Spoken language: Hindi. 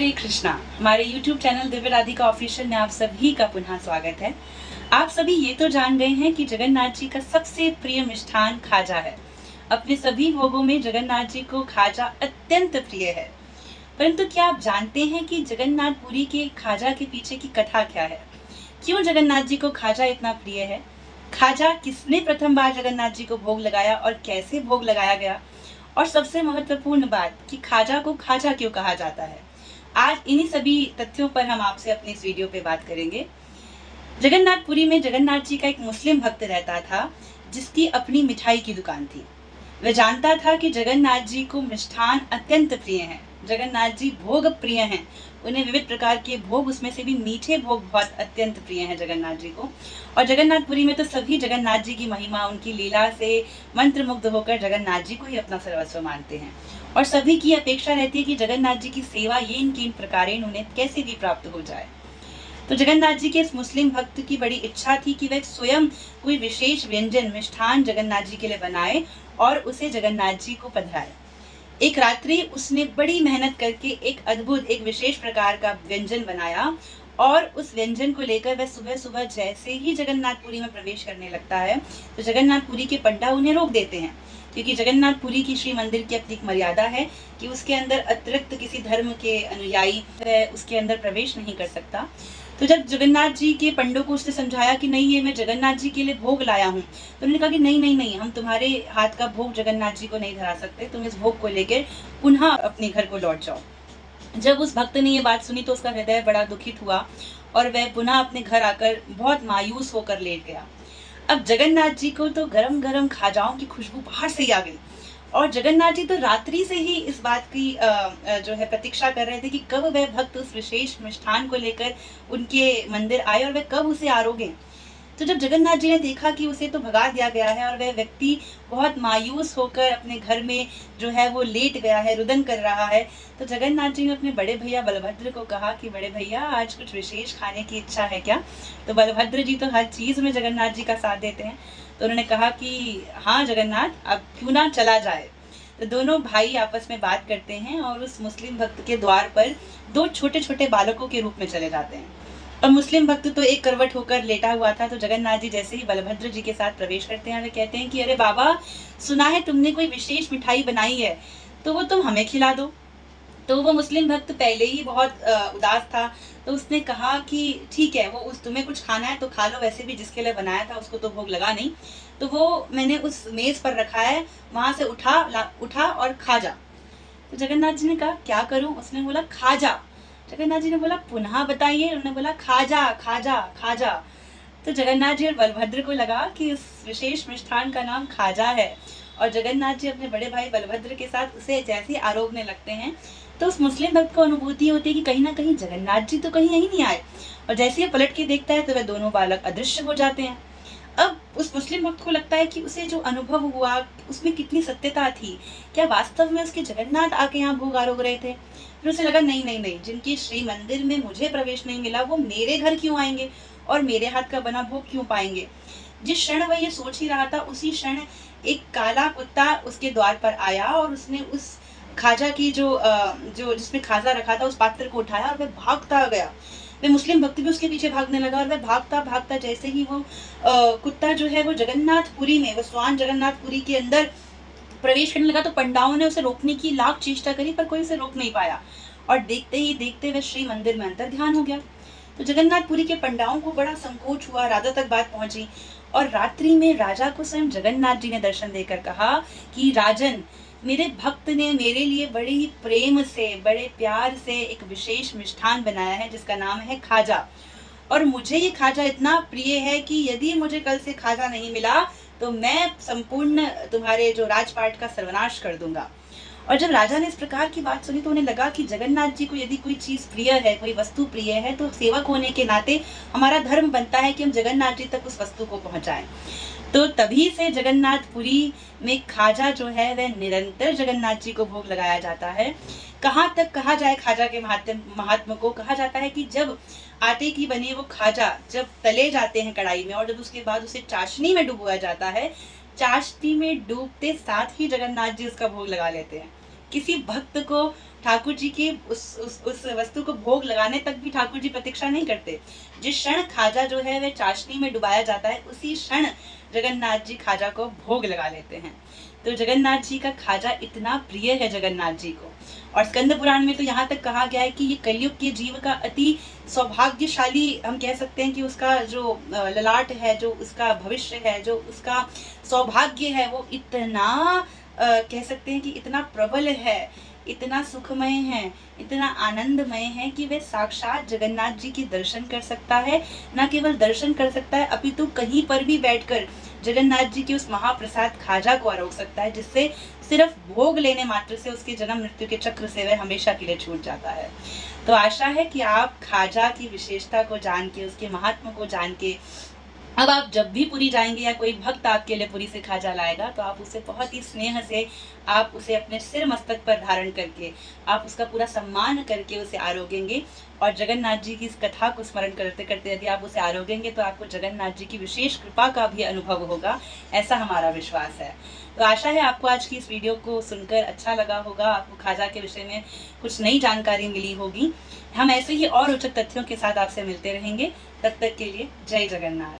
हरे कृष्णा। हमारे YouTube channel Divya Radhika official में आप सभी का पुनः स्वागत है। आप सभी ये तो जान गए हैं कि जगन्नाथ जी का सबसे प्रिय मिष्ठान खाजा है। अपने सभी भोगों में जगन्नाथ जी को खाजा अत्यंत प्रिय है। परंतु क्या आप जानते हैं कि जगन्नाथपुरी के खाजा के पीछे की कथा क्या है? क्यों जगन्नाथ जी को खाजा इतना प्रिय है? खाजा किसने प्रथम बार जगन्नाथ जी को भोग लगाया और कैसे भोग लगाया गया? और सबसे महत्वपूर्ण बात कि खाजा को खाजा क्यों कहा जाता है? आज इन्हीं सभी तथ्यों पर हम आपसे अपने इस वीडियो पे बात करेंगे। जगन्नाथपुरी में जगन्नाथ जी का एक मुस्लिम भक्त रहता था जिसकी अपनी मिठाई की दुकान थी। वह जानता था कि जगन्नाथ जी को मिष्ठान अत्यंत प्रिय हैं। जगन्नाथ जी भोग प्रिय हैं। उन्हें विविध प्रकार के भोग, उसमें से भी मीठे भोग बहुत अत्यंत प्रिय हैं जगन्नाथ जी को। और जगन्नाथपुरी में तो सभी जगन्नाथ जी की महिमा, उनकी लीला से मंत्रमुग्ध होकर जगन्नाथ जी को ही अपना सर्वस्व मानते हैं। और सभी की अपेक्षा रहती है कि जगन्नाथ जी की सेवा येन केन प्रकारेण उन्हें कैसे भी प्राप्त हो जाए। तो जगन्नाथ जी के इस मुस्लिम भक्त की बड़ी इच्छा थी कि वह स्वयं कोई विशेष व्यंजन मिष्ठान जगन्नाथ जी के लिए बनाए और उसे जगन्नाथ जी को पधराए। एक रात्रि उसने बड़ी मेहनत करके एक अद्भुत, एक विशेष प्रकार का व्यंजन बनाया और उस व्यंजन को लेकर वह सुबह सुबह जैसे ही जगन्नाथपुरी में प्रवेश करने लगता है तो जगन्नाथपुरी के पंडा उन्हें रोक देते हैं, क्योंकि जगन्नाथपुरी की श्री मंदिर की अपनी एक मर्यादा है कि उसके अंदर अतिरिक्त किसी धर्म के अनुयायी उसके अंदर प्रवेश नहीं कर सकता। तो जब जगन्नाथ जी के पंडों को उसने समझाया कि नहीं, ये मैं जगन्नाथ जी के लिए भोग लाया हूँ, तो उन्होंने कहा कि नहीं नहीं नहीं, हम तुम्हारे हाथ का भोग जगन्नाथ जी को नहीं धरा सकते, तुम इस भोग को लेकर पुनः अपने घर को लौट जाओ। जब उस भक्त ने ये बात सुनी तो उसका हृदय बड़ा दुखित हुआ और वह पुनः अपने घर आकर बहुत मायूस होकर लेट गया। अब जगन्नाथ जी को तो गरम गरम खाजाओं की खुशबू बाहर से ही आ गई और जगन्नाथ जी तो रात्रि से ही इस बात की जो है प्रतीक्षा कर रहे थे कि कब वह भक्त उस विशेष मिष्ठान को लेकर उनके मंदिर आए और वह कब उसे आरोगे। तो जब जगन्नाथ जी ने देखा कि उसे तो भगा दिया गया है और वह व्यक्ति बहुत मायूस होकर अपने घर में जो है वो लेट गया है, रुदन कर रहा है, तो जगन्नाथ जी ने अपने बड़े भैया बलभद्र को कहा कि बड़े भैया, आज कुछ विशेष खाने की इच्छा है क्या? तो बलभद्र जी तो हर चीज़ में जगन्नाथ जी का साथ देते हैं। तो उन्होंने कहा कि हाँ जगन्नाथ, अब क्यों ना चला जाए। तो दोनों भाई आपस में बात करते हैं और उस मुस्लिम भक्त के द्वार पर दो छोटे छोटे बालकों के रूप में चले जाते हैं। और मुस्लिम भक्त तो एक करवट होकर लेटा हुआ था। तो जगन्नाथ जी जैसे ही बलभद्र जी के साथ प्रवेश करते हैं वे कहते हैं कि अरे बाबा, सुना है तुमने कोई विशेष मिठाई बनाई है, तो वो तुम हमें खिला दो। तो वो मुस्लिम भक्त पहले ही बहुत उदास था, तो उसने कहा कि ठीक है, वो तुम्हें कुछ खाना है तो खा लो, वैसे भी जिसके लिए बनाया था उसको तो भोग लगा नहीं, तो वो मैंने उस मेज पर रखा है, वहां से उठा और खा जा। तो जगन्नाथ जी ने कहा क्या करूं? उसने बोला खाजा। जगन्नाथ जी ने बोला पुनः बताइए। उन्होंने बोला खाजा खाजा खाजा। तो जगन्नाथ जी और बलभद्र को लगा कि उस विशेष मिष्ठान का नाम खाजा है और जगन्नाथ जी अपने बड़े भाई बलभद्र के साथ उसे जैसे आरोगने लगते हैं तो उस मुस्लिम भक्त को अनुभूति होती है कि कहीं ना कहीं जगन्नाथ जी तो कहीं यहीं नहीं आए। और जैसे ही पलट के देखता है तो वह दोनों बालक अदृश्य हो जाते हैं। अब उस मुस्लिम भक्त को लगता है कि उसे जो अनुभव हुआ उसमें कितनी सत्यता थी, क्या वास्तव में उसके जगन्नाथ आके यहाँ भोग आरोग रहे थे? फिर उसे लगा नहीं नहीं नहीं, जिनकी श्री मंदिर में मुझे प्रवेश नहीं मिला वो मेरे घर क्यों आएंगे और मेरे हाथ का बना भोग क्यों पाएंगे? जिस क्षण वह ये सोच ही रहा था उसी क्षण एक काला कुत्ता उसके द्वार पर आया और उसने उस खाजा की जो जिसमें खाजा रखा था उस पात्र को उठाया और वह भागता गया। वह मुस्लिम भक्त भी उसके पीछे भागने लगा और वह भागता भागता जैसे ही वो कुत्ता जो है वो जगन्नाथपुरी में, वो स्वान जगन्नाथपुरी के अंदर प्रवेश करने लगा तो पंडाओं ने उसे रोकने की लाख चेष्टा करी पर कोई उसे रोक नहीं पाया और देखते ही देखते वह श्री मंदिर में अंतर ध्यान हो गया। तो जगन्नाथपुरी के पंडाओं को बड़ा संकोच हुआ, राजा तक बात पहुंची और रात्रि में राजा को स्वयं जगन्नाथ जी ने दर्शन देकर कहा कि राजन, मेरे भक्त ने मेरे लिए बड़े ही प्रेम से, बड़े प्यार से एक विशेष मिष्ठान बनाया है जिसका नाम है खाजा, और मुझे ये खाजा इतना प्रिय है कि यदि मुझे कल से खाजा नहीं मिला तो मैं संपूर्ण तुम्हारे जो राजपाट का सर्वनाश कर दूंगा। और जब राजा ने इस प्रकार की बात सुनी तो उन्हें लगा कि जगन्नाथ जी को यदि कोई चीज प्रिय है, कोई वस्तु प्रिय है, तो सेवक होने के नाते हमारा धर्म बनता है कि हम जगन्नाथ जी तक उस वस्तु को पहुंचाएं। तो तभी से जगन्नाथपुरी में खाजा जो है वह निरंतर जगन्नाथ जी को भोग लगाया जाता है। कहाँ तक कहा जाए खाजा के महात्म को, कहा जाता है कि जब आटे की बनी वो खाजा जब तले जाते हैं कढ़ाई में और जब उसके बाद उसे चाशनी में डुबोया जाता है, चाशनी में डूबते साथ ही जगन्नाथ जी उसका भोग लगा लेते हैं। किसी भक्त को ठाकुर जी की उस वस्तु को भोग लगाने तक भी ठाकुर जी प्रतीक्षा नहीं करते। जिस क्षण खाजा जो है वह चाशनी में डुबाया जाता है, उसी क्षण जगन्नाथ जी खाजा को भोग लगा लेते हैं। तो जगन्नाथ जी का खाजा इतना प्रिय है जगन्नाथ जी को। और स्कंद पुराण में तो यहाँ तक कहा गया है कि ये कलयुग के जीव का अति सौभाग्यशाली, हम कह सकते हैं कि उसका जो ललाट है, जो उसका भविष्य है, जो उसका सौभाग्य है, वो इतना कह सकते हैं कि इतना प्रबल है, इतना सुखमय है, इतना आनंदमय है कि वह साक्षात जगन्नाथ जी के दर्शन कर सकता है। न केवल दर्शन कर सकता है, अपितु कहीं पर भी बैठकर जगन्नाथ जी के उस महाप्रसाद खाजा को आरोग सकता है, जिससे सिर्फ भोग लेने मात्र से उसके जन्म मृत्यु के चक्र से वह हमेशा के लिए छूट जाता है। तो आशा है कि आप खाजा की विशेषता को जान के, उसके महात्मा को जान के, अब आप जब भी पुरी जाएंगे या कोई भक्त आपके लिए पुरी से खाजा लाएगा, तो आप उसे बहुत ही स्नेह से, आप उसे अपने सिर मस्तक पर धारण करके, आप उसका पूरा सम्मान करके उसे आरोगेंगे। और जगन्नाथ जी की इस कथा को स्मरण करते करते यदि आप उसे आरोगेंगे तो आपको जगन्नाथ जी की विशेष कृपा का भी अनुभव होगा, ऐसा हमारा विश्वास है। तो आशा है आपको आज की इस वीडियो को सुनकर अच्छा लगा होगा, आपको खाजा के विषय में कुछ नई जानकारी मिली होगी। हम ऐसे ही और रोचक तथ्यों के साथ आपसे मिलते रहेंगे। तब तक के लिए जय जगन्नाथ।